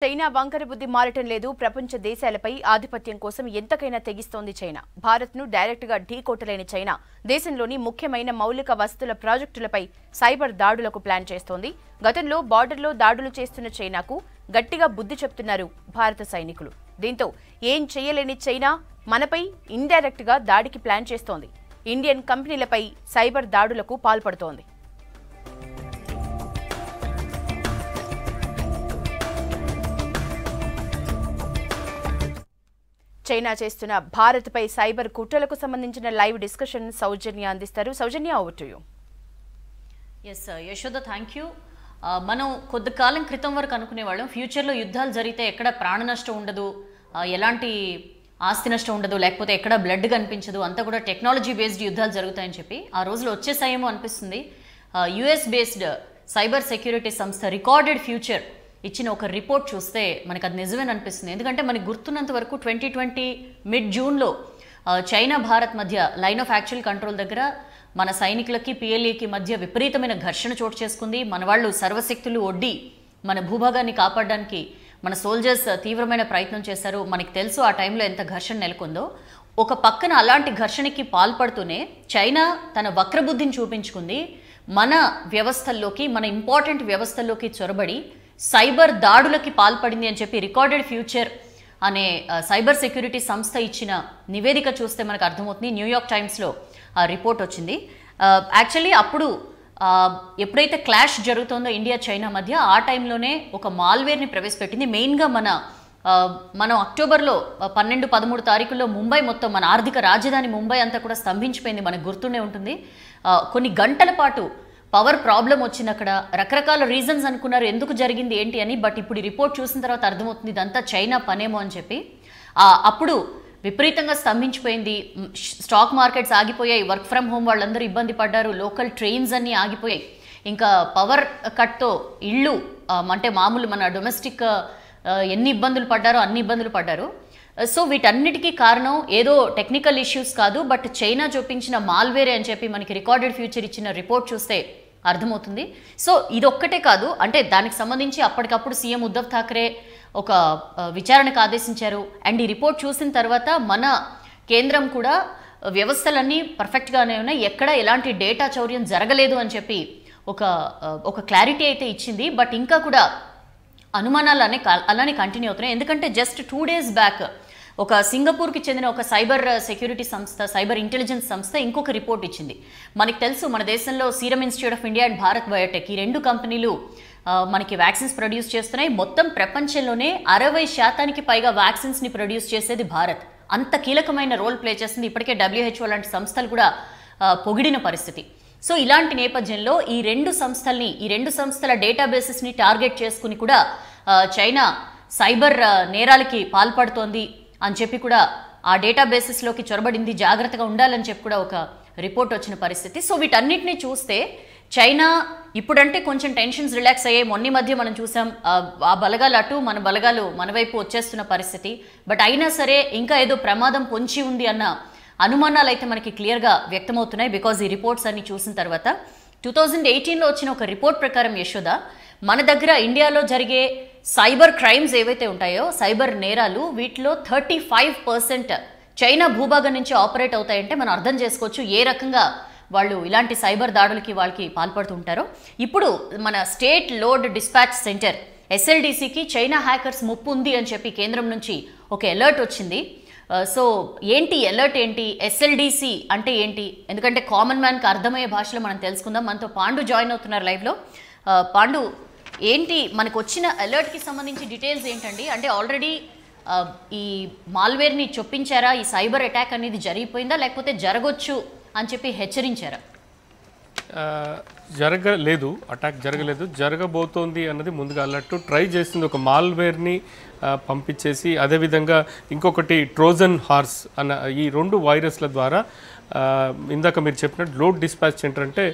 China వంకర బుద్ధి మారటం లేదు. ప్రపంచ దేశాలపై ఆధిపత్యం కోసం ఎంతకైనా తెగిస్తోంది చైనా. భారత్ను డైరెక్ట్గా ఢీకొట్టలేని చైనా దేశంలోని ముఖ్యమైన మౌలిక వసతుల ప్రాజెక్టులపై సైబర్ దాడులకు ప్లాన్ చేస్తోంది. గతంలో బార్డర్లో దాడులు చేస్తున్న చైనాకు గట్టిగా బుద్ధి చెప్తున్నారు భారత సైనికులు. దీంతో ఏం చేయలేని చైనా మనపై ఇండైరెక్ట్గా దాడికి ప్లాన్ చేస్తోంది. ఇండియన్ కంపెనీలపై సైబర్ దాడులకు పాల్పడుతోంది. చైనా చేస్తున్న భారత్పై సైబర్ కుట్రలకు సంబంధించిన లైవ్ డిస్కషన్ సౌజన్య అందిస్తారు. Soujanya, over to you. Yes Yashoda, thank you. మనం కొద్ది కాలం క్రితం వరకు అనుకునేవాళ్ళం ఫ్యూచర్లో యుద్ధాలు జరిగితే ఎక్కడ ప్రాణ నష్టం ఉండదు, ఎలాంటి ఆస్తి నష్టం ఉండదు, లేకపోతే ఎక్కడ బ్లడ్ కనిపించదు, అంతా కూడా టెక్నాలజీ బేస్డ్ యుద్ధాలు జరుగుతాయని చెప్పి ఆ రోజులు వచ్చేసాయేమో అనిపిస్తుంది. యుఎస్ బేస్డ్ సైబర్ సెక్యూరిటీ సంస్థ రికార్డెడ్ ఫ్యూచర్ ఇచ్చిన ఒక రిపోర్ట్ చూస్తే మనకు అది నిజమేని అనిపిస్తుంది. ఎందుకంటే మనకు గుర్తున్నంత వరకు 2020 మిడ్ జూన్లో చైనా భారత్ మధ్య లైన్ ఆఫ్ యాక్చువల్ కంట్రోల్ దగ్గర మన సైనికులకి పిఎల్ఏకి మధ్య విపరీతమైన ఘర్షణ చోటు చేసుకుంది. మన వాళ్ళు సర్వశక్తులు ఒడ్డి మన భూభాగాన్ని కాపాడడానికి మన సోల్జర్స్ తీవ్రమైన ప్రయత్నం చేశారు. మనకి తెలుసు ఆ టైంలో ఎంత ఘర్షణ నెలకొందో. ఒక పక్కన అలాంటి ఘర్షణకి పాల్పడుతూనే చైనా తన వక్రబుద్ధిని చూపించుకుంది. మన వ్యవస్థల్లోకి, మన ఇంపార్టెంట్ వ్యవస్థల్లోకి చొరబడి సైబర్ దాడులకి పాల్పడింది అని చెప్పి రికార్డెడ్ ఫ్యూచర్ అనే సైబర్ సెక్యూరిటీ సంస్థ ఇచ్చిన నివేదిక చూస్తే మనకు అర్థమవుతుంది. న్యూయార్క్ టైమ్స్లో ఆ రిపోర్ట్ వచ్చింది. యాక్చువల్లీ అప్పుడు ఎప్పుడైతే క్లాష్ జరుగుతుందో ఇండియా చైనా మధ్య, ఆ టైంలోనే ఒక మాల్వేర్ని ప్రవేశపెట్టింది. మెయిన్గా మనం అక్టోబర్లో 12-13 తారీఖుల్లో ముంబై మొత్తం, మన ఆర్థిక రాజధాని ముంబై అంతా కూడా స్తంభించిపోయింది. మనకు గుర్తుండే ఉంటుంది. కొన్ని గంటల పాటు పవర్ ప్రాబ్లం వచ్చింది. అక్కడ రకరకాల రీజన్స్ అనుకున్నారు ఎందుకు జరిగింది ఏంటి అని. బట్ ఇప్పుడు ఈ రిపోర్ట్ చూసిన తర్వాత అర్థమవుతుంది ఇదంతా చైనా పనేమో అని చెప్పి. అప్పుడు విపరీతంగా స్తంభించిపోయింది. స్టాక్ మార్కెట్స్ ఆగిపోయాయి, వర్క్ ఫ్రమ్ హోమ్ వాళ్ళందరూ ఇబ్బంది పడ్డారు, లోకల్ ట్రైన్స్ అన్నీ ఆగిపోయాయి. ఇంకా పవర్ కట్తో ఇళ్ళు అంటే మామూలు మన డొమెస్టిక్ ఎన్ని ఇబ్బందులు పడ్డారో అన్ని ఇబ్బందులు పడ్డారు. సో వీటన్నిటికీ కారణం ఏదో టెక్నికల్ ఇష్యూస్ కాదు, బట్ చైనా చూపించిన మాల్వేరే అని చెప్పి మనకి రికార్డెడ్ ఫ్యూచర్ ఇచ్చిన రిపోర్ట్ చూస్తే అర్థమవుతుంది. సో ఇదొక్కటే కాదు, అంటే దానికి సంబంధించి అప్పటికప్పుడు సీఎం ఉద్ధవ్ ఠాక్రే ఒక విచారణకు ఆదేశించారు. అండ్ ఈ రిపోర్ట్ చూసిన తర్వాత మన కేంద్రం కూడా వ్యవస్థలన్నీ పర్ఫెక్ట్గానే ఉన్నాయి, ఎక్కడ ఎలాంటి డేటా చౌర్యం జరగలేదు అని చెప్పి ఒక క్లారిటీ అయితే ఇచ్చింది. బట్ ఇంకా కూడా అనుమానాలు అలానే కంటిన్యూ అవుతున్నాయి. ఎందుకంటే జస్ట్ 2 days బ్యాక్ ఒక సింగపూర్కి చెందిన ఒక సైబర్ సెక్యూరిటీ సంస్థ, సైబర్ ఇంటెలిజెన్స్ సంస్థ ఇంకొక రిపోర్ట్ ఇచ్చింది. మనకు తెలుసు మన దేశంలో serum institute of India and Bharat Biotech, ఈ 2 కంపెనీలు మనకి వ్యాక్సిన్స్ ప్రొడ్యూస్ చేస్తున్నాయి. మొత్తం ప్రపంచంలోనే 60% పైగా వ్యాక్సిన్స్ని ప్రొడ్యూస్ చేసేది భారత్. అంత కీలకమైన రోల్ ప్లే చేస్తుంది. ఇప్పటికే WHO లాంటి సంస్థలు కూడా పొగిడిన పరిస్థితి. సో ఇలాంటి నేపథ్యంలో ఈ 2 సంస్థల డేటాబేసెస్ని టార్గెట్ చేసుకుని కూడా చైనా సైబర్ నేరాలకి పాల్పడుతోంది అని చెప్పి కూడా ఆ డేటాబేసెస్లోకి చొరబడింది, జాగ్రత్తగా ఉండాలని చెప్పి కూడా ఒక రిపోర్ట్ వచ్చిన పరిస్థితి. సో వీటన్నిటిని చూస్తే చైనా ఇప్పుడంటే కొంచెం టెన్షన్స్ రిలాక్స్ అయ్యాయి. మొన్న మధ్య మనం చూసాం ఆ బలగాలు అటు, మన బలగాలు మన వైపు వచ్చేస్తున్న పరిస్థితి. బట్ అయినా సరే ఇంకా ఏదో ప్రమాదం పొంచి ఉంది అన్న అనుమానాలు అయితే మనకి క్లియర్గా వ్యక్తమవుతున్నాయి. బికాజ్ ఈ రిపోర్ట్స్ అన్ని చూసిన తర్వాత 2018లో వచ్చిన ఒక రిపోర్ట్ ప్రకారం యశోద, మన దగ్గర ఇండియాలో జరిగే సైబర్ క్రైమ్స్ ఏవైతే ఉంటాయో, సైబర్ నేరాలు, వీటిలో 35% చైనా భూభాగం నుంచి ఆపరేట్ అవుతాయంటే మనం అర్థం చేసుకోవచ్చు ఏ రకంగా వాళ్ళు ఇలాంటి సైబర్ దాడులకి వాళ్ళకి పాల్పడుతుంటారో. ఇప్పుడు మన స్టేట్ లోడ్ డిస్పాచ్ సెంటర్ SLDCకి చైనా హ్యాకర్స్ ముప్పు ఉంది అని చెప్పి కేంద్రం నుంచి ఒక అలర్ట్ వచ్చింది. సో ఏంటి అలర్ట్ ఏంటి, SLDC అంటే ఏంటి, ఎందుకంటే కామన్ మ్యాన్కి అర్థమయ్యే భాషలో మనం తెలుసుకుందాం. మనతో పాండు జాయిన్ అవుతున్నారు లైవ్లో. పాండు, ఏంటి మనకు వచ్చిన అలర్ట్కి సంబంధించి డీటెయిల్స్ ఏంటండి? అంటే ఆల్రెడీ ఈ మాల్వేర్ని చొప్పించారా, ఈ సైబర్ అటాక్ అనేది జరిగిపోయిందా, లేకపోతే జరగొచ్చు అని చెప్పి హెచ్చరించారా? జరగలేదు, అటాక్ జరగలేదు, జరగబోతోంది అన్నది ముందుగా అలర్ట్. ట్రై చేసింది ఒక మాల్వేర్ని పంపించేసి, అదేవిధంగా ఇంకొకటి ట్రోజన్ హార్స్ అన్న ఈ 2 వైరస్ల ద్వారా ఇందాక మీరు చెప్పినట్టు లోడ్ డిస్పాచ్ సెంటర్ అంటే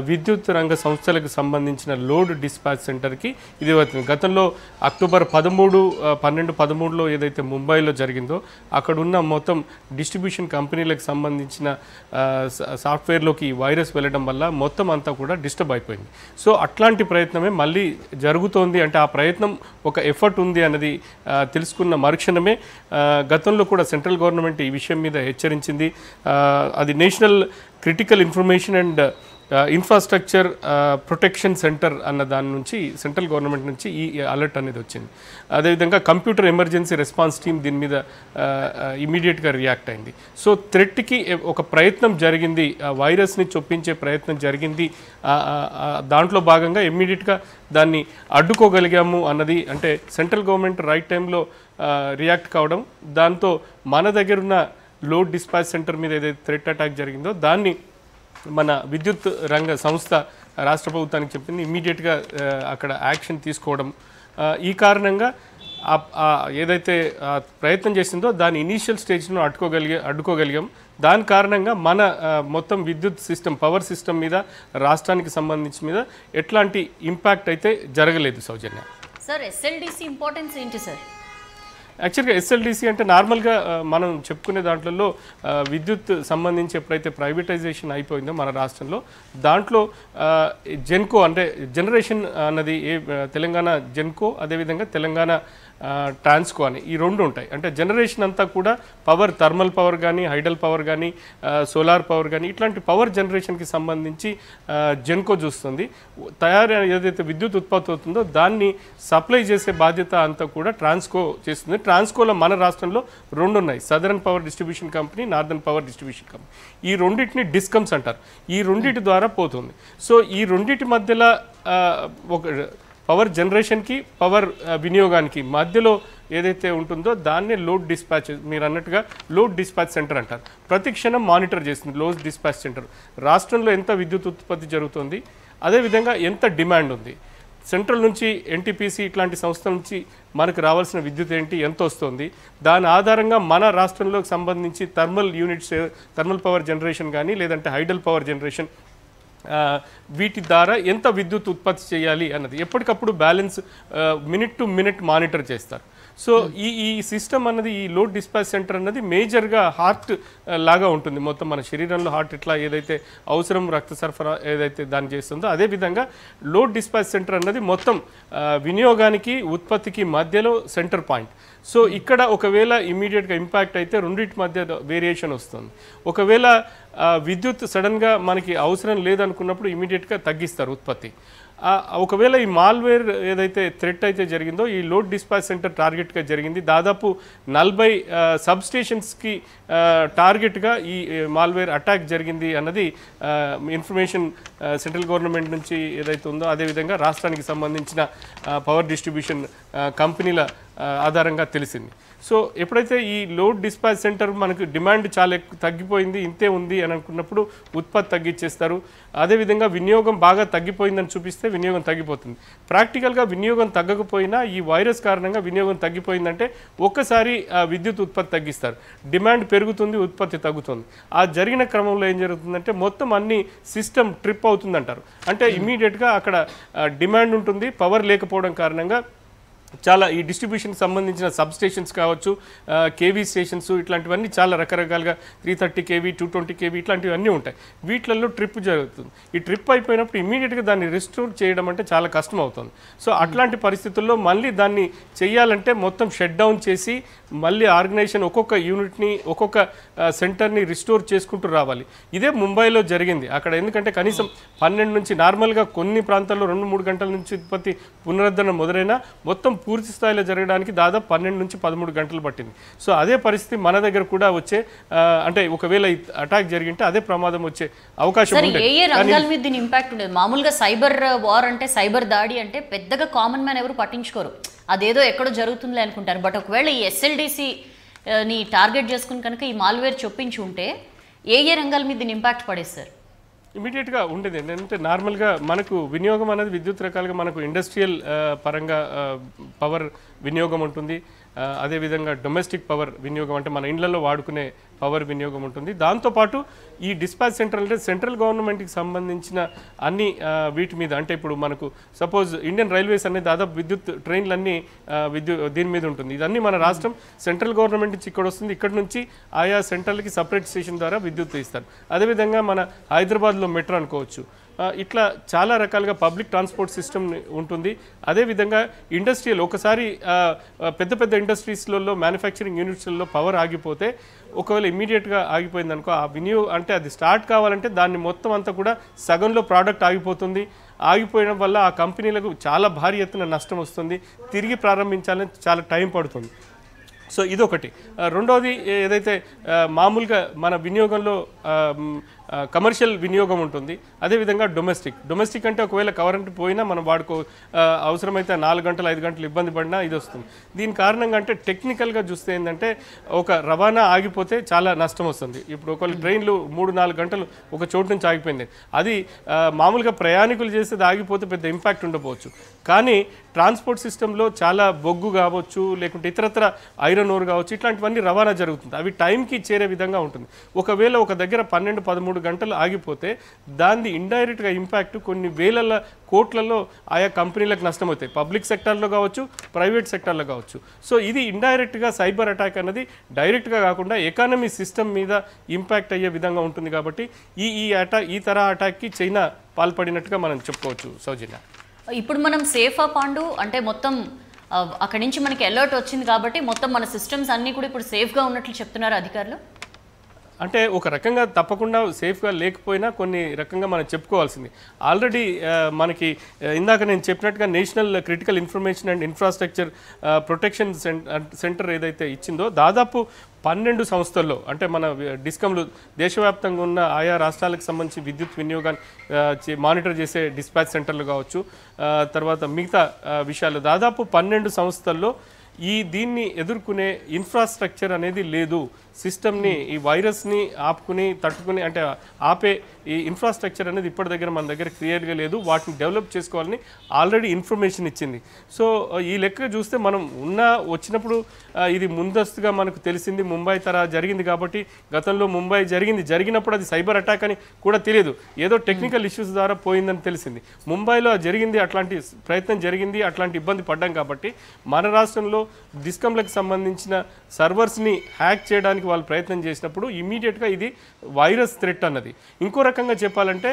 విద్యుత్ రంగ సంస్థలకు సంబంధించిన లోడ్ డిస్పాచ్ సెంటర్కి ఇది అవుతుంది. గతంలో అక్టోబర్ 13 ఏదైతే ముంబైలో జరిగిందో అక్కడ ఉన్న మొత్తం డిస్ట్రిబ్యూషన్ కంపెనీలకు సంబంధించిన సాఫ్ట్వేర్లోకి ఈ వైరస్ వెళ్ళడం వల్ల మొత్తం అంతా కూడా డిస్టర్బ్ అయిపోయింది. సో అట్లాంటి ప్రయత్నమే మళ్ళీ జరుగుతోంది. అంటే ఆ ప్రయత్నం ఒక ఎఫర్ట్ ఉంది అన్నది తెలుసుకున్న మరుక్షణమే గతంలో కూడా సెంట్రల్ గవర్నమెంట్ ఈ విషయం మీద హెచ్చరించింది. అది national critical information and infrastructure protection centre అన్న దాని నుంచి సెంట్రల్ గవర్నమెంట్ నుంచి ఈ అలర్ట్ అనేది వచ్చింది. అదేవిధంగా కంప్యూటర్ ఎమర్జెన్సీ రెస్పాన్స్ టీమ్ దీని మీద ఇమీడియట్గా రియాక్ట్ అయింది. సో థ్రెట్కి ఒక ప్రయత్నం జరిగింది, వైరస్ని చొప్పించే ప్రయత్నం జరిగింది. దాంట్లో భాగంగా ఇమ్మీడియట్గా దాన్ని అడ్డుకోగలిగాము అన్నది, అంటే సెంట్రల్ గవర్నమెంట్ రైట్ టైంలో రియాక్ట్ కావడం, దాంతో మన దగ్గర ఉన్న లోడ్ డిస్పాచ్ సెంటర్ మీద ఏదైతే థ్రెట్ అటాక్ జరిగిందో దాన్ని మన విద్యుత్ రంగ సంస్థ రాష్ట్ర ప్రభుత్వానికి చెప్పింది, ఇమ్మీడియట్గా అక్కడ యాక్షన్ తీసుకోవడం. ఈ కారణంగా ఏదైతే ప్రయత్నం చేసిందో దాని ఇనీషియల్ స్టేజ్ను అడ్డుకోగలిగాం. దాని కారణంగా మన మొత్తం విద్యుత్ సిస్టమ్, పవర్ సిస్టమ్ మీద, రాష్ట్రానికి సంబంధించి మీద ఎట్లాంటి ఇంపాక్ట్ అయితే జరగలేదు. సౌజన్య సార్, ఎస్ఎల్డిసి ఇంపార్టెన్స్ ఏంటి సార్? యాక్చువల్గా ఎస్ఎల్డిసి అంటే నార్మల్గా మనం చెప్పుకునే దాంట్లో విద్యుత్ సంబంధించి ఎప్పుడైతే ప్రైవేటైజేషన్ అయిపోయిందో మన రాష్ట్రంలో, దాంట్లో జెన్కో అంటే జనరేషన్ అన్నది తెలంగాణ జెన్కో, అదేవిధంగా తెలంగాణ ట్రాన్స్కో అని ఈ రెండు ఉంటాయి. అంటే జనరేషన్ అంతా కూడా పవర్, థర్మల్ పవర్ కానీ, హైడల్ పవర్ కానీ, సోలార్ పవర్ కానీ, ఇట్లాంటి పవర్ జనరేషన్కి సంబంధించి జెన్కో చూస్తుంది. ఏదైతే విద్యుత్ ఉత్పత్తి అవుతుందో దాన్ని సప్లై చేసే బాధ్యత అంతా కూడా ట్రాన్స్కో చేస్తుంది. ట్రాన్స్కోలో మన రాష్ట్రంలో రెండు ఉన్నాయి, southern power distribution company, northern power distribution company. ఈ రెండింటిని డిస్కమ్స్ అంటారు. ఈ రెండింటి ద్వారా పోతుంది. సో ఈ రెండింటి మధ్యలో ఒక పవర్ జనరేషన్కి, పవర్ వినియోగానికి మధ్యలో ఏదైతే ఉంటుందో దాన్నే లోడ్ డిస్పాచ్, మీరు అన్నట్టుగా లోడ్ డిస్పాచ్ సెంటర్ అంటారు. ప్రతి క్షణం మానిటర్ చేస్తుంది లోడ్ డిస్పాచ్ సెంటర్. రాష్ట్రంలో ఎంత విద్యుత్ ఉత్పత్తి జరుగుతుంది, అదేవిధంగా ఎంత డిమాండ్ ఉంది, సెంట్రల్ నుంచి ఎన్టీపీసీ ఇట్లాంటి సంస్థల నుంచి మనకు రావాల్సిన విద్యుత్ ఏంటి, ఎంత వస్తుంది, దాని ఆధారంగా మన రాష్ట్రంలోకి సంబంధించి thermal units, thermal power generation కానీ లేదంటే హైడల్ పవర్ జనరేషన్, వీటి ద్వారా ఎంత విద్యుత్ ఉత్పత్తి చేయాలి అన్నది ఎప్పటికప్పుడు balance minute to minute monitor చేస్తారు. సో ఈ సిస్టమ్ అన్నది, ఈ లోడ్ డిస్పాచ్ సెంటర్ అన్నది మేజర్గా హార్ట్ లాగా ఉంటుంది. మొత్తం మన శరీరంలో హార్ట్ ఎట్లా ఏదైతే అవసరం రక్త సరఫరా ఏదైతే దాన్ని చేస్తుందో, అదేవిధంగా లోడ్ డిస్పాచ్ సెంటర్ అన్నది మొత్తం వినియోగానికి, ఉత్పత్తికి మధ్యలో సెంటర్ పాయింట్. సో ఇక్కడ ఒకవేళ ఇమీడియట్గా ఇంపాక్ట్ అయితే రెండింటి మధ్య వేరియేషన్ వస్తుంది. ఒకవేళ విద్యుత్ సడన్గా మనకి అవసరం లేదనుకున్నప్పుడు ఇమీడియట్గా తగ్గిస్తారు ఉత్పత్తి. ఒకవేళ ఈ మాల్వేర్ ఏదైతే థ్రెట్ అయితే జరిగిందో ఈ లోడ్ డిస్పాచ్ సెంటర్ టార్గెట్గా జరిగింది. దాదాపు 40 సబ్ స్టేషన్స్కి టార్గెట్గా ఈ మాల్వేర్ అటాక్ జరిగింది అన్నది ఇన్ఫర్మేషన్ సెంట్రల్ గవర్నమెంట్ నుంచి ఏదైతే ఉందో, అదేవిధంగా రాష్ట్రానికి సంబంధించిన పవర్ డిస్ట్రిబ్యూషన్ కంపెనీల ఆధారంగా తెలిసింది. సో ఎప్పుడైతే ఈ లోడ్ డిస్పాచ్ సెంటర్ మనకు డిమాండ్ చాలా తగ్గిపోయింది, ఇంతే ఉంది అని అనుకున్నప్పుడు ఉత్పత్తి తగ్గించేస్తారు. అదేవిధంగా వినియోగం బాగా తగ్గిపోయిందని చూపిస్తే వినియోగం తగ్గిపోతుంది. ప్రాక్టికల్గా వినియోగం తగ్గకపోయినా ఈ వైరస్ కారణంగా వినియోగం తగ్గిపోయిందంటే ఒక్కసారి విద్యుత్ ఉత్పత్తి తగ్గిస్తారు, డిమాండ్ పెరుగుతుంది, ఉత్పత్తి తగ్గుతుంది. ఆ జరిగిన క్రమంలో ఏం జరుగుతుందంటే మొత్తం అన్ని సిస్టమ్ ట్రిప్ అవుతుందంటారు. అంటే ఇమ్మీడియట్గా అక్కడ డిమాండ్ ఉంటుంది, పవర్ లేకపోవడం కారణంగా చాలా ఈ డిస్ట్రిబ్యూషన్కి సంబంధించిన సబ్ స్టేషన్స్ కావచ్చు, కేవీ స్టేషన్స్, ఇట్లాంటివన్నీ చాలా రకరకాలుగా 330 kV 220 kV ఇట్లాంటివన్నీ ఉంటాయి. వీటిలలో ట్రిప్ జరుగుతుంది. ఈ ట్రిప్ అయిపోయినప్పుడు ఇమీడియట్గా దాన్ని రిస్టోర్ చేయడం అంటే చాలా కష్టం అవుతుంది. సో అట్లాంటి పరిస్థితుల్లో మళ్ళీ దాన్ని చేయాలంటే మొత్తం షట్ డౌన్ చేసి మళ్ళీ ఆర్గనైజేషన్ ఒక్కొక్క యూనిట్ని, ఒక్కొక్క సెంటర్ని రిస్టోర్ చేసుకుంటూ రావాలి. ఇదే ముంబైలో జరిగింది. అక్కడ ఎందుకంటే కనీసం 12 నుంచి, నార్మల్గా కొన్ని ప్రాంతాల్లో 2-3 గంటల నుంచి ఉత్పత్తి పునరుద్ధరణ మొదలైనా మొత్తం పూర్తి స్థాయిలో జరగడానికి దాదాపు 12 నుంచి 13 గంటలు పట్టింది. సో అదే పరిస్థితి మన దగ్గర కూడా వచ్చే, అంటే ఒకవేళ అటాక్ జరిగింటే అదే ప్రమాదం వచ్చే అవకాశం ఉంది. ఏ రంగాల మీద దీని ఇంపాక్ట్ ఉండేది? మామూలుగా సైబర్ వార్ అంటే, సైబర్ దాడి అంటే పెద్దగా కామన్ మ్యాన్ ఎవరు పట్టించుకోరు, అదేదో ఎక్కడో జరుగుతుందిలే అనుకుంటారు. బట్ ఒకవేళ ఈ ఎస్ఎల్డిసి ని టార్గెట్ చేసుకుని కనుక ఈ మాల్వేర్ చొప్పించి ఉంటే ఏ రంగాల మీద దీని ఇంపాక్ట్ పడేస్తారు? ఇమీడియట్గా ఉండేది ఏంటంటే నార్మల్గా మనకు వినియోగం అనేది విద్యుత్ రకాలుగా మనకు ఇండస్ట్రియల్ పరంగా పవర్ వినియోగం ఉంటుంది. అదేవిధంగా డొమెస్టిక్ పవర్ వినియోగం అంటే మన ఇండ్లలో వాడుకునే పవర్ వినియోగం ఉంటుంది. దాంతోపాటు ఈ డిస్పాచ్ సెంటర్ అంటే సెంట్రల్ గవర్నమెంట్కి సంబంధించిన అన్ని వీటి మీద అంటే ఇప్పుడు మనకు సపోజ్ ఇండియన్ రైల్వేస్ అనేది దాదాపు విద్యుత్ ట్రైన్లన్నీ దీని మీద ఉంటుంది. ఇదన్నీ మన రాష్ట్రం సెంట్రల్ గవర్నమెంట్ నుంచి ఇక్కడ వస్తుంది. ఇక్కడ నుంచి ఆయా సెంట్రల్కి సపరేట్ స్టేషన్ ద్వారా విద్యుత్ ఇస్తారు. అదేవిధంగా మన హైదరాబాద్లో మెట్రో అనుకోవచ్చు. ఇట్లా చాలా రకాలుగా పబ్లిక్ ట్రాన్స్పోర్ట్ సిస్టమ్ ఉంటుంది. అదేవిధంగా ఇండస్ట్రియల్ ఒకసారి పెద్ద పెద్ద ఇండస్ట్రీస్లలో మ్యానుఫ్యాక్చరింగ్ యూనిట్స్లలో పవర్ ఆగిపోతే ఒకవేళ ఇమీడియట్గా ఆగిపోయింది అనుకో ఆ వినియోగం అంటే అది స్టార్ట్ కావాలంటే దాన్ని మొత్తం అంతా కూడా సగంలో ప్రోడక్ట్ ఆగిపోతుంది. ఆగిపోయడం వల్ల ఆ కంపెనీలకు చాలా భారీ ఎత్తున నష్టం వస్తుంది. తిరిగి ప్రారంభించాలని చాలా టైం పడుతుంది. సో ఇదొకటి. రెండవది ఏదైతే మామూలుగా మన వినియోగంలో కమర్షియల్ వినియోగం ఉంటుంది. అదేవిధంగా డొమెస్టిక్ అంటే ఒకవేళ కరెంట్ పోయినా మనం అవసరమైతే 4 గంటలు 5 గంటలు ఇబ్బంది పడినా ఇది వస్తుంది. దీని కారణంగా అంటే టెక్నికల్గా చూస్తే ఏంటంటే ఒక రవాణా ఆగిపోతే చాలా నష్టం వస్తుంది. ఇప్పుడు ఒకవేళ ట్రైన్లు 3-4 గంటలు ఒక చోటు నుంచి ఆగిపోయింది, అది మామూలుగా ప్రయాణికులు చేసేది ఆగిపోతే పెద్ద ఇంపాక్ట్ ఉండకపోవచ్చు. కానీ ట్రాన్స్పోర్ట్ సిస్టంలో చాలా బొగ్గు కావచ్చు, లేకుంటే ఇతరత్ర ఐరన్ ఓర్ కావచ్చు, ఇట్లాంటివన్నీ రవాణా జరుగుతుంది. అవి టైంకి చేరే విధంగా ఉంటుంది. ఒకవేళ ఒక దగ్గర 12-13 గంటలు ఆగిపోతే దాన్ని ఇండైరెక్ట్గా ఇంపాక్ట్ కొన్ని వేల కోట్లలో ఆయా కంపెనీలకు నష్టమవుతాయి. పబ్లిక్ సెక్టార్లో కావచ్చు, ప్రైవేట్ సెక్టార్లో కావచ్చు. సో ఇది ఇండైరెక్ట్గా సైబర్ అటాక్ అన్నది డైరెక్ట్గా కాకుండా ఎకానమీ సిస్టమ్ మీద ఇంపాక్ట్ అయ్యే విధంగా ఉంటుంది. కాబట్టి ఈ తరహా అటాక్కి చైనా పాల్పడినట్టుగా మనం చెప్పుకోవచ్చు. సౌజన్య, ఇప్పుడు మనం సేఫా పాండు అంటే మొత్తం అక్కడి నుంచి మనకి అలర్ట్ వచ్చింది కాబట్టి మొత్తం మన సిస్టమ్స్ అన్నీ కూడా ఇప్పుడు సేఫ్గా ఉన్నట్లు చెప్తున్నారు అధికారులు. అంటే ఒక రకంగా తప్పకుండా సేఫ్గా లేకపోయినా కొన్ని రకంగా మనం చెప్పుకోవాల్సింది. ఆల్రెడీ మనకి ఇందాక నేను చెప్పినట్టుగా national critical information and infrastructure protection centre ఏదైతే ఇచ్చిందో దాదాపు 12 సంస్థల్లో అంటే మన డిస్కంలు దేశవ్యాప్తంగా ఉన్న ఆయా రాష్ట్రాలకు సంబంధించి విద్యుత్ వినియోగాన్ని మానిటర్ చేసే డిస్పాచ్ సెంటర్లు కావచ్చు, తర్వాత మిగతా విషయాలు దాదాపు 12 సంస్థల్లో దీన్ని ఎదుర్కొనే ఇన్ఫ్రాస్ట్రక్చర్ అనేది లేదు. సిస్టమ్ని ఈ వైరస్ని తట్టుకుని అంటే ఆపే ఈ ఇన్ఫ్రాస్ట్రక్చర్ అనేది ఇప్పటి దగ్గర మన దగ్గర క్లియర్గా లేదు. వాటిని డెవలప్ చేసుకోవాలని ఆల్రెడీ ఇన్ఫర్మేషన్ ఇచ్చింది. సో ఈ లెక్క చూస్తే మనం వచ్చినప్పుడు ఇది ముందస్తుగా మనకు తెలిసింది. ముంబై తరహా జరిగింది కాబట్టి గతంలో ముంబై జరిగినప్పుడు అది సైబర్ అటాక్ అని కూడా తెలియదు, ఏదో టెక్నికల్ ఇష్యూస్ ద్వారా పోయిందని తెలిసింది. ముంబైలో జరిగింది, అట్లాంటి ప్రయత్నం జరిగింది, అట్లాంటి ఇబ్బంది పడ్డాం కాబట్టి మన రాష్ట్రంలో డిస్కంలకు సంబంధించిన సర్వర్స్ని హ్యాక్ చేయడానికి వాళ్ళు ప్రయత్నం చేసినప్పుడు ఇమీడియట్గా ఇది వైరస్ థ్రెట్ అన్నది. ఇంకో రకంగా చెప్పాలంటే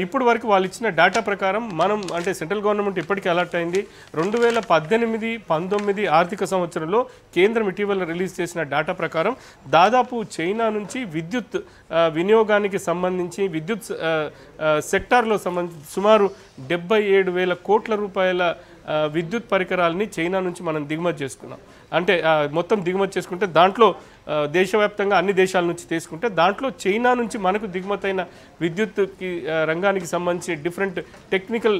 ఇప్పుడు వరకు వాళ్ళు ఇచ్చిన డేటా ప్రకారం మనం అంటే సెంట్రల్ గవర్నమెంట్ ఇప్పటికీ అలర్ట్ అయింది. 2018-19 ఆర్థిక సంవత్సరంలో కేంద్రం ఇటీవల రిలీజ్ చేసిన డేటా ప్రకారం దాదాపు చైనా నుంచి విద్యుత్ వినియోగానికి సంబంధించి విద్యుత్ సెక్టార్లో సంబంధించి సుమారు 77,000 కోట్ల రూపాయల విద్యుత్ పరికరాలని చైనా నుంచి మనం దిగుమతి చేసుకున్నాం. అంటే మొత్తం దిగుమతి చేసుకుంటే దాంట్లో దేశవ్యాప్తంగా అన్ని దేశాల నుంచి తీసుకుంటే దాంట్లో చైనా నుంచి మనకు దిగుమతైన విద్యుత్కి రంగానికి సంబంధించి డిఫరెంట్ టెక్నికల్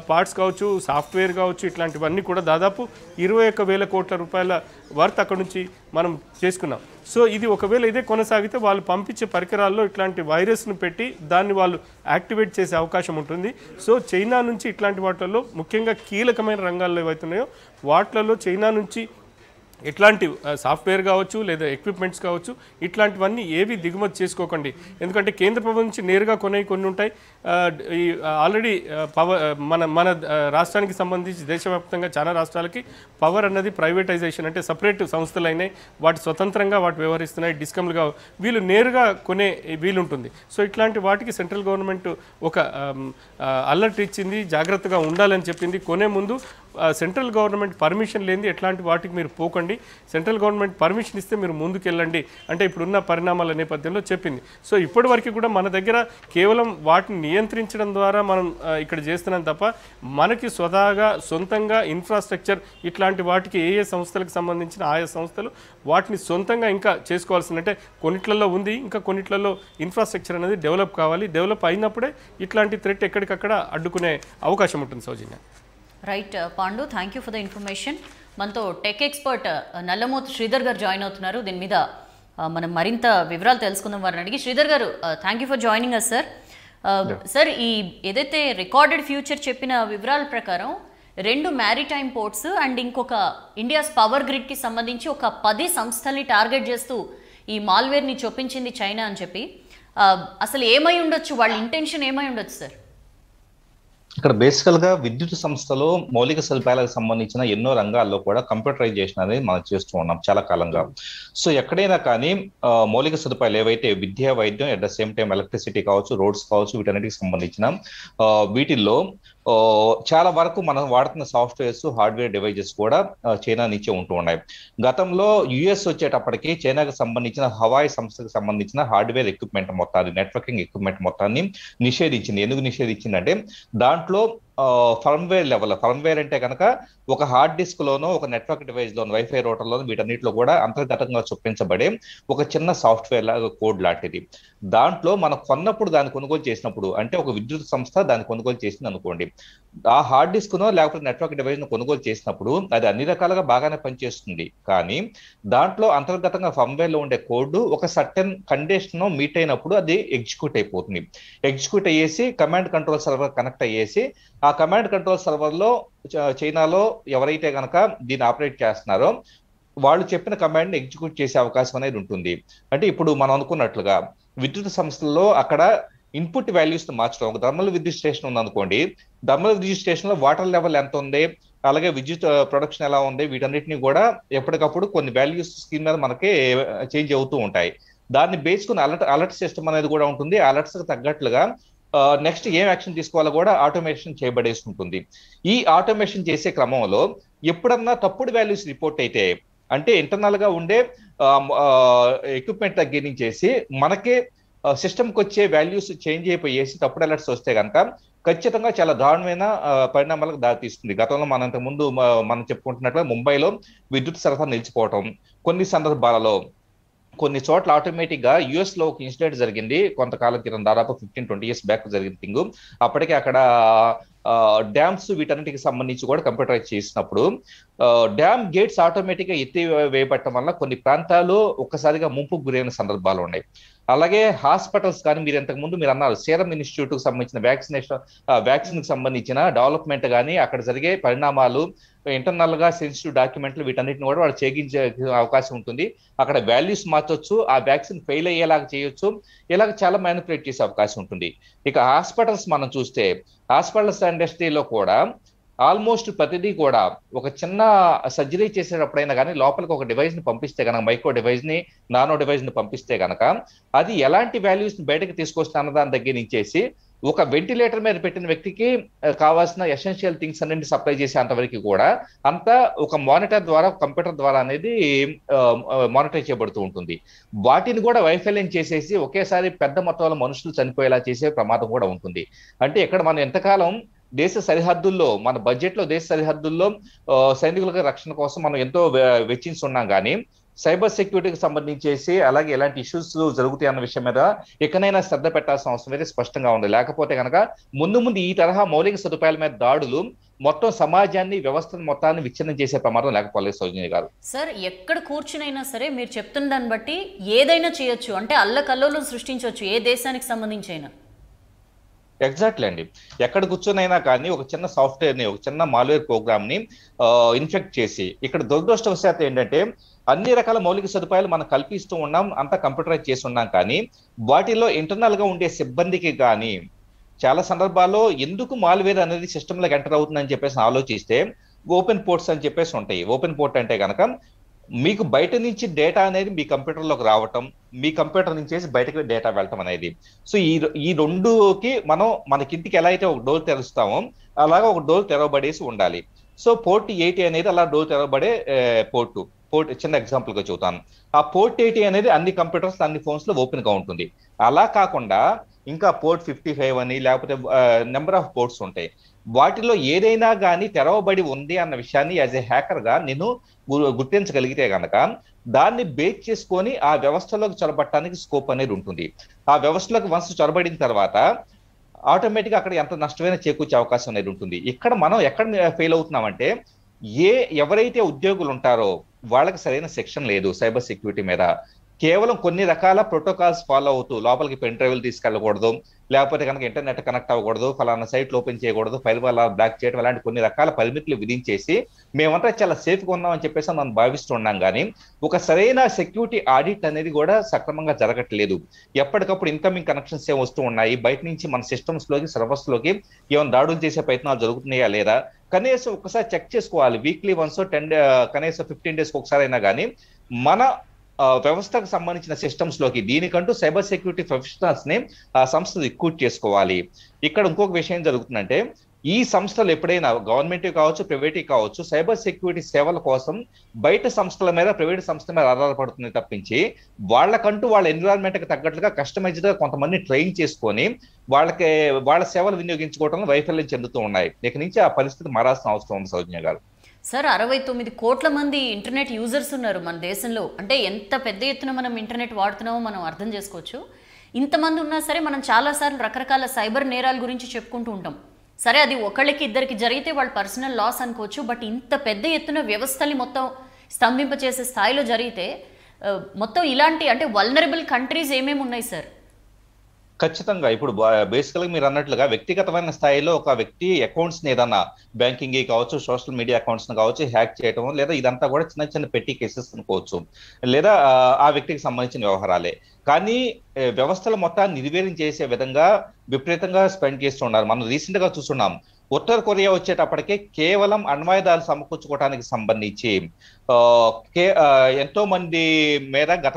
పార్ట్స్ కావచ్చు, సాఫ్ట్వేర్ కావచ్చు, ఇట్లాంటివన్నీ కూడా దాదాపు 21,000 కోట్ల రూపాయల వర్త్ అక్కడ నుంచి మనం చేసుకున్నాం. సో ఇది ఒకవేళ ఇదే కొనసాగితే వాళ్ళు పంపించే పరికరాల్లో ఇట్లాంటి వైరస్ను పెట్టి దాన్ని వాళ్ళు యాక్టివేట్ చేసే అవకాశం ఉంటుంది. సో చైనా నుంచి ఇట్లాంటి వాటిల్లో ముఖ్యంగా కీలకమైన రంగాల్లో ఏవైతున్నాయో వాటిలలో చైనా నుంచి ఇట్లాంటి సాఫ్ట్వేర్ కావచ్చు లేదా ఎక్విప్మెంట్స్ కావచ్చు ఇట్లాంటివన్నీ ఏవి దిగుమతి చేసుకోకండి. ఎందుకంటే కేంద్ర ప్రభుత్వం నుంచి నేరుగా కొన్ని ఉంటాయి. ఈ ఆల్రెడీ పవర్ మన రాష్ట్రానికి సంబంధించి దేశవ్యాప్తంగా చాలా రాష్ట్రాలకి పవర్ అన్నది ప్రైవేటైజేషన్ అంటే సపరేట్ సంస్థలు అయినాయి, వాటి స్వతంత్రంగా వాటి వ్యవహరిస్తున్నాయి. డిస్కమ్లుగా వీళ్ళు నేరుగా కొనే వీలుంటుంది. సో ఇట్లాంటి వాటికి సెంట్రల్ గవర్నమెంట్ ఒక అలర్ట్ ఇచ్చింది, జాగ్రత్తగా ఉండాలని చెప్పింది. కొనే ముందు సెంట్రల్ గవర్నమెంట్ పర్మిషన్ లేనిది ఎట్లాంటి వాటికి మీరు పోకండి, సెంట్రల్ గవర్నమెంట్ పర్మిషన్ ఇస్తే మీరు ముందుకెళ్ళండి అంటే ఇప్పుడున్న పరిణామాల నేపథ్యంలో చెప్పింది. సో ఇప్పటి వరకు కూడా మన దగ్గర కేవలం వాటిని నియంత్రించడం ద్వారా మనం ఇక్కడ చేస్తున్నాం తప్ప మనకి సొంతంగా ఇన్ఫ్రాస్ట్రక్చర్ ఇట్లాంటి వాటికి ఏ సంస్థలకు సంబంధించిన ఆయా సంస్థలు వాటిని సొంతంగా ఇంకా చేసుకోవాల్సింది. అంటే కొన్నిట్లలో ఉంది, ఇంకా కొన్నిట్లలో ఇన్ఫ్రాస్ట్రక్చర్ అనేది డెవలప్ కావాలి. డెవలప్ అయినప్పుడే ఇట్లాంటి థ్రెట్ ఎక్కడికక్కడ అడ్డుకునే అవకాశం ఉంటుంది. Soujanya, right Pandu, thank you for the information. మనతో టెక్ ఎక్స్పర్ట్ నల్లమోతు శ్రీధర్ గారు జాయిన్ అవుతున్నారు. దీని మీద మనం మరింత వివరాలు తెలుసుకుందాం వారిని అడిగి. శ్రీధర్ గారు, thank you for joining us sir. Sir, ఈ ఏదైతే రికార్డెడ్ ఫ్యూచర్ చెప్పిన వివరాల ప్రకారం 2 మ్యారిటైమ్ పోర్ట్స్ అండ్ ఇంకొక ఇండియాస్ పవర్ గ్రిడ్కి సంబంధించి ఒక 10 సంస్థల్ని టార్గెట్ చేస్తూ ఈ మాల్వేర్ని చొప్పించింది చైనా అని చెప్పి. అసలు ఏమై ఉండొచ్చు, వాళ్ళ ఇంటెన్షన్ ఏమై ఉండొచ్చు సార్? ఇక్కడ బేసికల్ గా విద్యుత్ సంస్థలో మౌలిక సదుపాయాలకు సంబంధించిన ఎన్నో రంగాల్లో కూడా కంప్యూటరైజేషన్ అనేది మనం చేస్తూ ఉన్నాం చాలా కాలంగా. సో ఎక్కడైనా కానీ మౌలిక సదుపాయాలు ఏవైతే విద్య, వైద్యం, at the same time electricity కావచ్చు, రోడ్స్ కావచ్చు, వీటన్నిటికి సంబంధించిన వీటిల్లో చాలా వరకు మనం వాడుతున్న సాఫ్ట్వేర్స్, హార్డ్వేర్ డివైజెస్ కూడా చైనా నుంచే ఉంటూ ఉన్నాయి. గతంలో యుఎస్ వచ్చేటప్పటికి చైనాకు సంబంధించిన హవాయి సంస్థకు సంబంధించిన హార్డ్వేర్ ఎక్విప్మెంట్ మొత్తాన్ని, నెట్వర్కింగ్ ఎక్విప్మెంట్ మొత్తాన్ని నిషేధించింది. ఎందుకు నిషేధించిందంటే దాంట్లో ఫర్మ్వేర్ అంటే కనుక ఒక హార్డ్ డిస్క్ లోనో, ఒక నెట్వర్క్ డివైస్ లోనో, వైఫై రూటర్ లోనో వీటన్నిటిలో కూడా అంతర్గతంగా చొప్పించబడే ఒక చిన్న సాఫ్ట్వేర్ లాగా కోడ్ లాంటిది. దాంట్లో మనం కొన్నప్పుడు దాన్ని కొనుగోలు చేసినప్పుడు, అంటే ఒక విద్యుత్ సంస్థ దాన్ని కొనుగోలు చేసింది అనుకోండి, ఆ హార్డ్ డిస్క్ నో లేకపోతే నెట్వర్క్ డివైస్ ను కొనుగోలు చేసినప్పుడు అది అన్ని రకాలుగా బాగానే పనిచేస్తుంది. కానీ దాంట్లో అంతర్గతంగా ఫర్మ్వేర్ లో ఉండే కోడ్ ఒక సర్టెన్ కండిషన్ మీట్ అయినప్పుడు అది ఎగ్జిక్యూట్ అయిపోతుంది. ఎగ్జిక్యూట్ అయ్యేసి కమాండ్ కంట్రోల్ సర్వర్ కనెక్ట్ అయ్యేసి ఆ కమాండ్ కంట్రోల్ సర్వర్ లో చైనాలో ఎవరైతే కనుక దీన్ని ఆపరేట్ చేస్తున్నారో వాళ్ళు చెప్పిన కమాండ్ ని ఎగ్జిక్యూట్ చేసే అవకాశం అనేది ఉంటుంది. అంటే ఇప్పుడు మనం అనుకున్నట్లుగా విద్యుత్ సంస్థల్లో అక్కడ ఇన్పుట్ వాల్యూస్ మార్చడం, ఒక థర్మల్ విద్యుత్ స్టేషన్ ఉందనుకోండి, థర్మల్ విద్యుత్ స్టేషన్ లో వాటర్ లెవెల్ ఎంత ఉంది, అలాగే విద్యుత్ ప్రొడక్షన్ ఎలా ఉంది, వీటన్నిటిని కూడా ఎప్పటికప్పుడు కొన్ని వాల్యూస్ స్కీమ్ మీద మనకి చేంజ్ అవుతూ ఉంటాయి. దాన్ని బేస్కుని అలర్ట్ సిస్టమ్ అనేది కూడా ఉంటుంది. అలర్ట్స్ కి తగ్గట్లుగా నెక్స్ట్ ఏం యాక్షన్ తీసుకోవాలో కూడా ఆటోమేషన్ చేయబడేసి ఉంటుంది. ఈ ఆటోమేషన్ చేసే క్రమంలో ఎప్పుడన్నా తప్పుడు వాల్యూస్ రిపోర్ట్ అయితే, అంటే ఇంటర్నల్ గా ఉండే ఎక్విప్మెంట్ తగ్గించేసి మనకే సిస్టమ్కి వచ్చే వాల్యూస్ చేంజ్ అయిపోయేసి తప్పుడు అలర్ట్స్ వస్తే కనుక ఖచ్చితంగా చాలా దారుణమైన పరిణామాలకు దారితీస్తుంది. గతంలో ఇంతకుముందు మనం చెప్పుకుంటున్నట్లుగా ముంబైలో విద్యుత్ సరఫరా నిలిచిపోవటం, కొన్ని సందర్భాలలో కొన్ని చోట్ల ఆటోమేటిక్ గా యుఎస్ లో ఒక ఇన్సిడెంట్ జరిగింది కొంతకాలం క్రితం, దాదాపు 15-20 years బ్యాక్ జరిగిన థింగ్. అప్పటికే అక్కడ డ్యామ్స్ వీటన్నిటికి సంబంధించి కూడా కంప్యూటరైజ్ చేసినప్పుడు డ్యామ్ గేట్స్ ఆటోమేటిక్ గా ఎత్తి వేయబట్టడం వల్ల కొన్ని ప్రాంతాలు ఒక్కసారిగా ముంపుకు గురైన సందర్భాలు ఉన్నాయి. అలాగే హాస్పిటల్స్ కానీ, మీరు ఇంతకు ముందు మీరు అన్నారు సీరం ఇన్స్టిట్యూట్ కు సంబంధించిన వ్యాక్సిన్ కి సంబంధించిన డెవలప్మెంట్ కానీ, అక్కడ జరిగే పరిణామాలు, ఇంటర్నల్ గా సెన్సిటివ్ డాక్యుమెంట్లు వీటన్నిటిని కూడా వాళ్ళు చేయించే అవకాశం ఉంటుంది. అక్కడ వాల్యూస్ మార్చొచ్చు, ఆ వ్యాక్సిన్ ఫెయిల్ అయ్యేలాగా చేయొచ్చు, ఇలాగ చాలా మ్యానిపులేట్ చేసే అవకాశం ఉంటుంది. ఇక హాస్పిటల్స్ మనం చూస్తే, హాస్పిటల్స్ ఇండస్ట్రీలో కూడా ఆల్మోస్ట్ ప్రతిదీ కూడా ఒక చిన్న సర్జరీ చేసేటప్పుడైనా కానీ లోపలికి ఒక డివైస్ ని పంపిస్తే కనుక, మైక్రో డివైస్ ని, నానో డివైస్ ని పంపిస్తే కనుక అది ఎలాంటి వాల్యూస్ ని బయటకు తీసుకొస్తాన దాని దగ్గర నుంచేసి ఒక వెంటిలేటర్ మీద పెట్టిన వ్యక్తికి కావాల్సిన ఎసెన్షియల్ థింగ్స్ అన్నింటి సప్లై చేసే అంతవరకు కూడా అంతా ఒక మానిటర్ ద్వారా, కంప్యూటర్ ద్వారా అనేది మానిటర్ చేయబడుతూ ఉంటుంది. వాటిని కూడా వైఫల్యం చేసేసి ఒకేసారి పెద్ద మొత్తంలో మనుషులు చనిపోయేలా చేసే ప్రమాదం కూడా ఉంటుంది. అంటే ఇక్కడ మనం ఎంతకాలం దేశ సరిహద్దుల్లో, మన బడ్జెట్ లో దేశ సరిహద్దుల్లో సైనికుల రక్షణ కోసం మనం ఎంతో వెచ్చించున్నాం, కానీ సైబర్ సెక్యూరిటీకి సంబంధించేసి అలాగే ఎలాంటి ఇష్యూస్ జరుగుతాయి అన్న విషయం మీద ఎక్కడైనా శ్రద్ధ పెట్టాల్సిన అవసరం అయితే స్పష్టంగా ఉంది. లేకపోతే కనుక ముందు ఈ తరహా మౌలిక సదుపాయాల మీద దాడులు మొత్తం సమాజాన్ని, వ్యవస్థను మొత్తాన్ని విచ్ఛిన్నం చేసే ప్రమాదం లేకపోలేదు. సౌజన్య గారు, సార్ ఎక్కడ కూర్చునైనా సరే మీరు చెప్తున్న దాన్ని బట్టి ఏదైనా చేయొచ్చు, అంటే అల్లకల్లోలం సృష్టించవచ్చు ఏ దేశానికి సంబంధించి అయినా. ఎగ్జాక్ట్లీ అండి. ఎక్కడ కూర్చొనైనా కానీ ఒక చిన్న సాఫ్ట్వేర్ ని, ఒక చిన్న మాల్వేర్ ప్రోగ్రామ్ ని ఇన్ఫెక్ట్ చేసి, ఇక్కడ దురదృష్టవశాత్తు ఏంటంటే అన్ని రకాల మౌలిక సదుపాయాలు మనం కల్పిస్తూ ఉన్నాం, అంతా కంప్యూటరైజ్ చేసి ఉన్నాం, కానీ వాటిలో ఇంటర్నల్ గా ఉండే సిబ్బందికి కానీ చాలా సందర్భాల్లో ఎందుకు మాల్వేర్ అనేది సిస్టమ్ లోకి ఎంటర్ అవుతుందని చెప్పేసి ఆలోచిస్తే ఓపెన్ పోర్ట్స్ అని చెప్పేసి ఉంటాయి. ఓపెన్ పోర్ట్ అంటే కనుక మీకు బయట నుంచి డేటా అనేది మీ కంప్యూటర్లోకి రావటం, మీ కంప్యూటర్ నుంచి బయటకు డేటా వెళ్ళటం అనేది. సో ఈ రెండుకి మనకింటికి ఎలా అయితే ఒక డోర్ తెరుస్తామో అలాగా ఒక డోర్ తెరవబడేసి ఉండాలి. సో పోర్ట్ 80 అనేది అలా డోర్ తెరవబడే పోర్ట్. చిన్న ఎగ్జాంపుల్ గా చెబుతాను. ఆ పోర్ట్ 80 అనేది అన్ని కంప్యూటర్స్, అన్ని ఫోన్స్ లో ఓపెన్ గా ఉంటుంది. అలా కాకుండా ఇంకా పోర్ట్ 55 అని లేకపోతే నెంబర్ ఆఫ్ పోర్ట్స్ ఉంటాయి. వాటిలో ఏదైనా కానీ తెరవబడి ఉంది అన్న విషయాన్ని యాజ్ ఏ హ్యాకర్ గా నేను గుర్తించగలిగితే కనుక దాన్ని బేస్ చేసుకొని ఆ వ్యవస్థలోకి చొరబట్టడానికి స్కోప్ అనేది ఉంటుంది. ఆ వ్యవస్థలోకి వన్స్ చొరబడిన తర్వాత ఆటోమేటిక్ అక్కడ ఎంత నష్టమైనా చేకూర్చే అవకాశం అనేది ఉంటుంది. ఇక్కడ మనం ఎక్కడ ఫెయిల్ అవుతున్నామంటే, ఎవరైతే ఉద్యోగులు ఉంటారో వాళ్ళకి సరైన సెక్షన్ లేదు సైబర్ సెక్యూరిటీ మీద. కేవలం కొన్ని రకాల ప్రోటోకాల్స్ ఫాలో అవుతూ లోపలికి పెన్ డ్రైవ్లు తీసుకెళ్ళకూడదు, లేకపోతే కనుక ఇంటర్నెట్ కనెక్ట్ అవ్వకూడదు, ఫలానా సైట్లు ఓపెన్ చేయకూడదు, ఫైల్ వల్ల బ్లాక్ చేయడం, అలాంటి కొన్ని రకాల పరిమితులు విధించేసి మేమంతా చాలా సేఫ్గా ఉన్నామని చెప్పేసి మనం భావిస్తున్నాం. కానీ ఒక సరైన సెక్యూరిటీ ఆడిట్ అనేది కూడా సక్రమంగా జరగట్లేదు. ఎప్పటికప్పుడు ఇన్కమింగ్ కనెక్షన్స్ ఏం వస్తూ ఉన్నాయి, బయట నుంచి మన సిస్టమ్స్ లోకి సర్వర్స్ లోకి ఏమైనా దాడులు చేసే ప్రయత్నాలు జరుగుతున్నాయా లేదా కనీసం ఒకసారి చెక్ చేసుకోవాలి. వీక్లీ వన్స్ కనీసం 15 days ఒకసారి అయినా కానీ మన వ్యవస్థకు సంబంధించిన సిస్టమ్స్ లోకి దీనికంటూ సైబర్ సెక్యూరిటీ ప్రొఫెషనల్స్ ని ఆ సంస్థలు రిక్రూట్ చేసుకోవాలి. ఇక్కడ ఇంకొక విషయం జరుగుతుందంటే ఈ సంస్థలు ఎప్పుడైనా గవర్నమెంట్ కావచ్చు, ప్రైవేట్ కావచ్చు, సైబర్ సెక్యూరిటీ సేవల కోసం బయట సంస్థల మీద, ప్రైవేట్ సంస్థల మీద ఆధారపడుతుంది తప్పించి వాళ్ళకంటూ వాళ్ళ ఎన్విరాన్మెంట్ కి తగ్గట్లుగా కస్టమైజ్డ్ గా కొంతమంది ట్రైన్ చేసుకొని వాళ్ళ సేవలు వినియోగించుకోవడంలో వైఫల్యం చెందుతూ ఉన్నాయి. ఇక నుంచి ఆ పరిస్థితి మారాల్సిన అవసరం ఉంది సౌజన్య గారు. సార్ 69 కోట్ల మంది ఇంటర్నెట్ యూజర్స్ ఉన్నారు మన దేశంలో. అంటే ఎంత పెద్ద ఎత్తున మనం ఇంటర్నెట్ వాడుతున్నామో మనం అర్థం చేసుకోవచ్చు. ఇంతమంది ఉన్నా సరే మనం చాలాసార్లు రకరకాల సైబర్ నేరాల గురించి చెప్పుకుంటూ ఉంటాం. సరే అది ఒకళ్ళకి ఇద్దరికి జరిగితే వాళ్ళ పర్సనల్ లాస్ అనుకోవచ్చు, బట్ ఇంత పెద్ద ఎత్తున వ్యవస్థల్ని మొత్తం స్తంభింపచేసే స్థాయిలో జరిగితే మొత్తం ఇలాంటి అంటే వల్నరబుల్ కంట్రీస్ ఏమేమి ఉన్నాయి సార్? ఖచ్చితంగా ఇప్పుడు బేసికల్ గా మీరు అన్నట్లుగా వ్యక్తిగతమైన స్థాయిలో ఒక వ్యక్తి అకౌంట్స్ ని ఏదన్నా బ్యాంకింగ్ కావచ్చు, సోషల్ మీడియా అకౌంట్స్ కావచ్చు హ్యాక్ చేయడం, లేదా ఇదంతా కూడా చిన్న చిన్న పెట్టి కేసెస్ అనుకోవచ్చు, లేదా ఆ వ్యక్తికి సంబంధించిన వ్యవహారాలే. కానీ వ్యవస్థల మొత్తాన్ని నిర్వీర్యం చేసే విధంగా విపరీతంగా స్పెండ్ చేస్తున్నారు. మనం రీసెంట్ గా చూస్తున్నాం, ఉత్తర కొరియా వచ్చేటప్పటికే కేవలం అణ్వాయుధాలు సమకూర్చుకోవడానికి సంబంధించి ఎంతో మంది మీద గత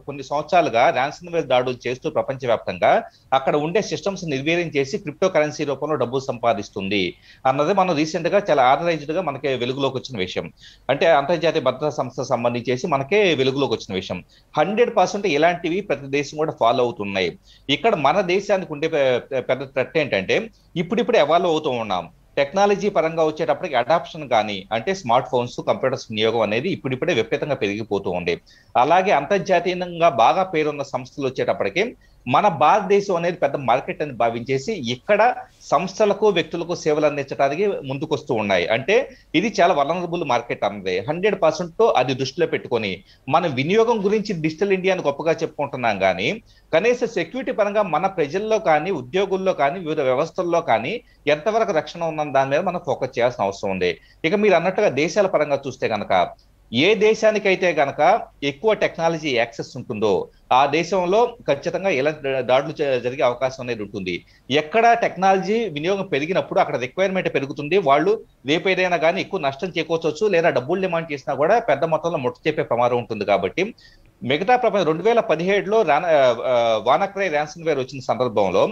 కొన్ని సంవత్సరాలుగా ర్యాన్సమ్వేర్ దాడులు చేస్తూ ప్రపంచవ్యాప్తంగా అక్కడ ఉండే సిస్టమ్స్ నిర్వీర్యం చేసి క్రిప్టో కరెన్సీ రూపంలో డబ్బులు సంపాదిస్తుంది అన్నది మనం రీసెంట్ గా చాలా ఆర్గనైజ్డ్ గా మనకి వెలుగులోకి వచ్చిన విషయం. అంటే అంతర్జాతీయ భద్రతా సంస్థ సంబంధించేసి మనకే వెలుగులోకి వచ్చిన విషయం. 100% ఇలాంటివి ప్రతి దేశం కూడా ఫాలో అవుతున్నాయి. ఇక్కడ మన దేశానికి ఉండే పెద్ద థ్రెట్ ఏంటంటే ఇప్పుడిప్పుడు ఎవాల్వ్ అవుతూ ఉన్నాం. టెక్నాలజీ పరంగా వచ్చేటప్పటికి అడాప్షన్ కానీ అంటే స్మార్ట్ ఫోన్స్, కంప్యూటర్స్ వినియోగం అనేది ఇప్పుడిప్పుడే విపరీతంగా పెరిగిపోతూ ఉంది. అలాగే అంతర్జాతీయంగా బాగా పేరున్న సంస్థలు వచ్చేటప్పటికి మన భారతదేశం అనేది పెద్ద మార్కెట్ అని భావించేసి ఇక్కడ సంస్థలకు, వ్యక్తులకు సేవలు అందించడానికి ముందుకొస్తూ ఉన్నాయి. అంటే ఇది చాలా వలనరబుల్ మార్కెట్ అన్నది 100% అది దృష్టిలో పెట్టుకొని మన వినియోగం గురించి డిజిటల్ ఇండియాని గొప్పగా చెప్పుకుంటున్నాం. కానీ కనీస సెక్యూరిటీ పరంగా మన ప్రజల్లో కానీ, ఉద్యోగుల్లో కానీ, వివిధ వ్యవస్థల్లో కానీ ఎంతవరకు రక్షణ ఉన్న దాని మీద మనం ఫోకస్ చేయాల్సిన అవసరం ఉంది. ఇక మీరు అన్నట్టుగా దేశాల పరంగా చూస్తే కనుక ఏ దేశానికైతే గనక ఎక్కువ టెక్నాలజీ యాక్సెస్ ఉంటుందో ఆ దేశంలో ఖచ్చితంగా ఎలా దాడులు జరిగే అవకాశం అనేది ఉంటుంది. ఎక్కడ టెక్నాలజీ వినియోగం పెరిగినప్పుడు అక్కడ రిక్వైర్మెంట్ పెరుగుతుంది. వాళ్ళు రేపేదైనా కానీ ఎక్కువ నష్టం చేకూర్చవచ్చు, లేదా డబ్బులు డిమాండ్ చేసినా కూడా పెద్ద మొత్తంలో ముట్ట చెప్పే ప్రమాదం ఉంటుంది. కాబట్టి మిగతా ప్రపంచం 2017లో వానాక్రై ర్యాన్సమ్వేర్ వచ్చిన సందర్భంలో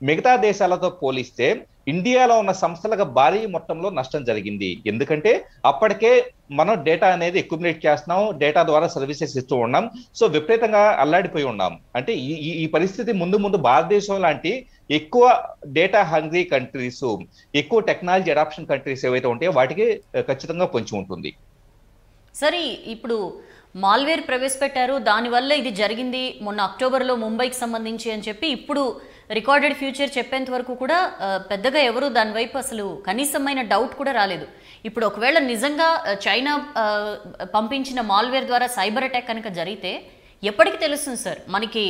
మిగతా దేశాలతో పోలిస్తే ఇండియాలో ఉన్న సంస్థలకు భారీ మొత్తంలో నష్టం జరిగింది. ఎందుకంటే అప్పటికే మనం డేటా అనేది అక్యుములేట్ చేస్తున్నాం, డేటా ద్వారా సర్వీసెస్ ఇస్తూ ఉన్నాం. సో విపరీతంగా అల్లాడిపోయి ఉన్నాం. అంటే ఈ పరిస్థితి ముందు భారతదేశం లాంటి ఎక్కువ డేటా హంగ్రీ కంట్రీస్, ఎక్కువ టెక్నాలజీ అడాప్షన్ కంట్రీస్ ఏవైతే ఉంటాయో వాటికి ఖచ్చితంగా పొంచి ఉంటుంది. సరే, ఇప్పుడు మాల్వేర్ ప్రవేశపెట్టారు, దానివల్ల ఇది జరిగింది మొన్న అక్టోబర్లో ముంబైకి సంబంధించి అని చెప్పి ఇప్పుడు రికార్డెడ్ ఫ్యూచర్ చెప్పేంత వరకు కూడా పెద్దగా ఎవరు దాని వైపు అసలు కనీసమైన డౌట్ కూడా రాలేదు. ఇప్పుడు ఒకవేళ నిజంగా చైనా పంపించిన మాల్వేర్ ద్వారా సైబర్ అటాక్ కనుక జరిగితే ఎప్పటికి తెలుస్తుంది సార్? మనకి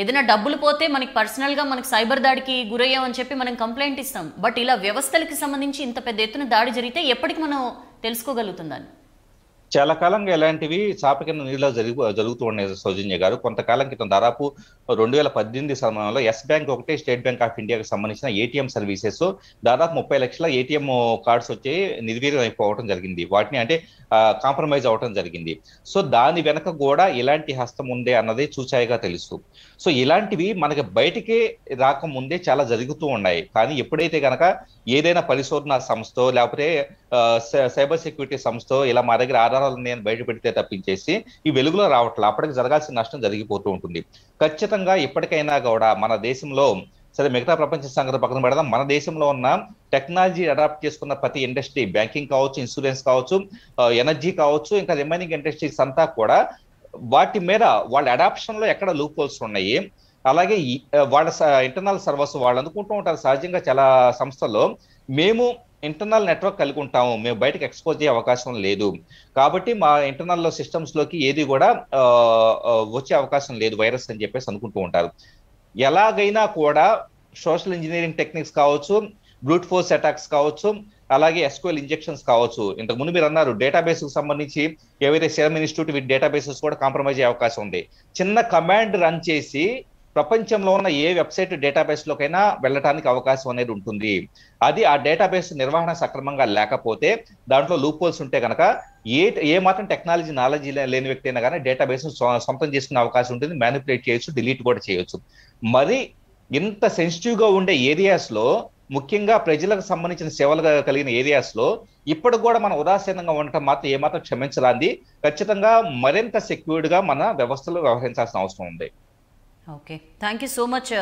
ఏదైనా డబ్బులు పోతే మనకి పర్సనల్గా మనకి సైబర్ దాడికి గురయ్యామని చెప్పి మనం కంప్లైంట్ ఇస్తాం. బట్ ఇలా వ్యవస్థలకి సంబంధించి ఇంత పెద్ద ఎత్తున దాడి జరిగితే ఎప్పటికి మనం తెలుసుకోగలుగుతుందని? చాలా కాలంగా ఇలాంటివి చాప కింద నీళ్ళలో జరుగుతూ ఉన్నాయి సౌజన్య గారు. కొంతకాలం క్రితం దాదాపు 2018 సమయంలో ఎస్ బ్యాంక్ ఒకటి, స్టేట్ బ్యాంక్ ఆఫ్ ఇండియాకి సంబంధించిన ఏటీఎం సర్వీసెస్ దాదాపు 30 లక్షల ఏటీఎం కార్డ్స్ వచ్చి నిర్వీర్యం అయిపోవడం జరిగింది. వాటిని అంటే కాంప్రమైజ్ అవడం జరిగింది. సో దాని వెనక కూడా ఇలాంటి హస్తం ఉందే అన్నది చూచాయిగా తెలుసు. సో ఇలాంటివి మనకి బయటికి రాకముందే చాలా జరుగుతూ ఉన్నాయి. కానీ ఎప్పుడైతే గనక ఏదైనా పరిశోధన సంస్థ లేకపోతే సైబర్ సెక్యూరిటీ సంస్థ ఇలా మా దగ్గర ఆధారాలు ఉన్నాయని బయట పెడితే తప్పించేసి ఈ వెలుగులో రావట్లేదు. అప్పటికి జరగాల్సిన నష్టం జరిగిపోతూ ఉంటుంది. ఖచ్చితంగా ఇప్పటికైనా కూడా మన దేశంలో, సరే మిగతా ప్రపంచ సంగతి పక్కన పెడదాం, మన దేశంలో ఉన్న టెక్నాలజీ అడాప్ట్ చేసుకున్న ప్రతి ఇండస్ట్రీ, బ్యాంకింగ్ కావచ్చు, ఇన్సూరెన్స్ కావచ్చు, ఎనర్జీ కావచ్చు, ఇంకా రిమైనింగ్ ఇండస్ట్రీస్ అంతా కూడా వాటి మీద వాళ్ళ అడాప్షన్ లో ఎక్కడ లూప్ హోల్స్ ఉన్నాయి, అలాగే వాళ్ళ ఇంటర్నల్ సర్వర్స్ వాళ్ళు అనుకుంటూ ఉంటారు సహజంగా చాలా సంస్థల్లో మేము ఇంటర్నల్ నెట్వర్క్ కలిగి ఉంటాము, మేము బయటకు ఎక్స్పోజ్ అయ్యే అవకాశం లేదు. కాబట్టి మా ఇంటర్నల్ సిస్టమ్స్ లోకి ఏది కూడా వచ్చే అవకాశం లేదు వైరస్ అని చెప్పేసి అనుకుంటూ ఉంటారు. ఎలాగైనా కూడా సోషల్ ఇంజనీరింగ్ టెక్నిక్స్ కావచ్చు, బ్రూట్ ఫోర్స్ అటాక్స్ కావచ్చు, అలాగే SQL ఇంజెక్షన్స్ కావచ్చు. ఇంతకు ముందు మీరు అన్నారు డేటాబేస్ కు సంబంధించి ఏవైతే సెరమ్ ఇన్స్టిట్యూట్ వీటి డేటాబేసెస్ కూడా కాంప్రమైజ్ అయ్యే అవకాశం ఉంది. చిన్న కమాండ్ రన్ చేసి ప్రపంచంలో ఉన్న ఏ వెబ్సైట్ డేటాబేస్ లోకైనా వెళ్ళటానికి అవకాశం అనేది ఉంటుంది. అది ఆ డేటాబేస్ నిర్వహణ సక్రమంగా లేకపోతే, దాంట్లో లూప్ హోల్స్ ఉంటే కనుక ఏ మాత్రం టెక్నాలజీ నాలెడ్జ్ లేని వ్యక్తి అయినా కానీ డేటాబేస్ సొంతం చేసుకునే అవకాశం ఉంటుంది, మ్యానిపులేట్ చేయొచ్చు, డిలీట్ కూడా చేయొచ్చు. మరి ఇంత సెన్సిటివ్ గా ఉండే ఏరియాస్ లో, ముఖ్యంగా ప్రజలకు సంబంధించిన సేవలు కలిగిన ఏరియాస్ లో ఇప్పటికి కూడా మనం ఉదాసీనంగా ఉండటం మాత్రం ఏమాత్రం క్షమించరాంది. ఖచ్చితంగా మరింత సెక్యూర్డ్ గా మన వ్యవస్థలో వ్యవహరించాల్సిన అవసరం ఉంది. Okay, thank you so much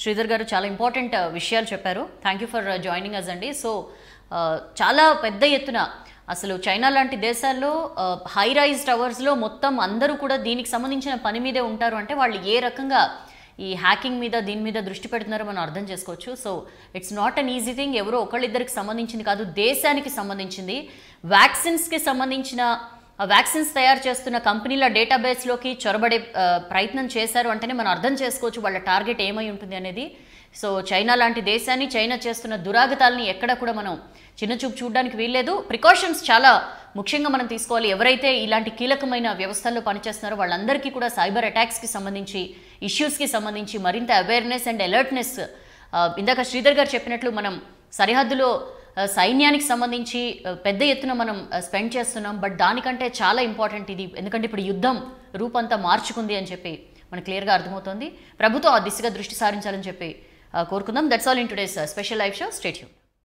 Sridhar గారు, చాలా ఇంపార్టెంట్ విషయాలు చెప్పారు. Thank you for joining us అండి. సో చాలా పెద్ద ఎత్తున అసలు చైనా లాంటి దేశాల్లో హై రైజ్ టవర్స్లో మొత్తం అందరూ కూడా దీనికి సంబంధించిన పని మీదే ఉంటారు అంటే వాళ్ళు ఏ రకంగా ఈ హ్యాకింగ్ మీద దీని మీద దృష్టి పెడుతున్నారో మనం అర్థం చేసుకోవచ్చు. So it's not an easy thing. ఎవరో ఒకళ్ళిద్దరికి సంబంధించింది కాదు, దేశానికి సంబంధించింది. వ్యాక్సిన్స్కి సంబంధించిన వ్యాక్సిన్స్ తయారు చేస్తున్న కంపెనీల డేటాబేస్లోకి చొరబడే ప్రయత్నం చేశారు అంటేనే మనం అర్థం చేసుకోవచ్చు వాళ్ళ టార్గెట్ ఏమై ఉంటుంది అనేది. సో చైనా లాంటి దేశాన్ని, చైనా చేస్తున్న దురాగతాలని ఎక్కడ కూడా మనం చిన్నచూపు చూడడానికి వీల్లేదు. ప్రికాషన్స్ చాలా ముఖ్యంగా మనం తీసుకోవాలి. ఎవరైతే ఇలాంటి కీలకమైన వ్యవస్థల్లో పనిచేస్తున్నారో వాళ్ళందరికీ కూడా సైబర్ అటాక్స్కి సంబంధించి, ఇష్యూస్కి సంబంధించి మరింత అవేర్నెస్ అండ్ అలర్ట్నెస్, ఇందాక శ్రీధర్ గారు చెప్పినట్లు మనం సరిహద్దులో సైన్యానికి సంబంధించి పెద్ద ఎత్తున మనం స్పెండ్ చేస్తున్నాం. బట్ దానికంటే చాలా ఇంపార్టెంట్ ఇది, ఎందుకంటే ఇప్పుడు యుద్ధం రూపంతా మార్చుకుంది అని చెప్పి మనకు క్లియర్గా అర్థమవుతుంది. ప్రభుత్వం ఆ దిశగా దృష్టి సారించాలని చెప్పి కోరుకుందాం. That's all in today's special live show. Stay tuned.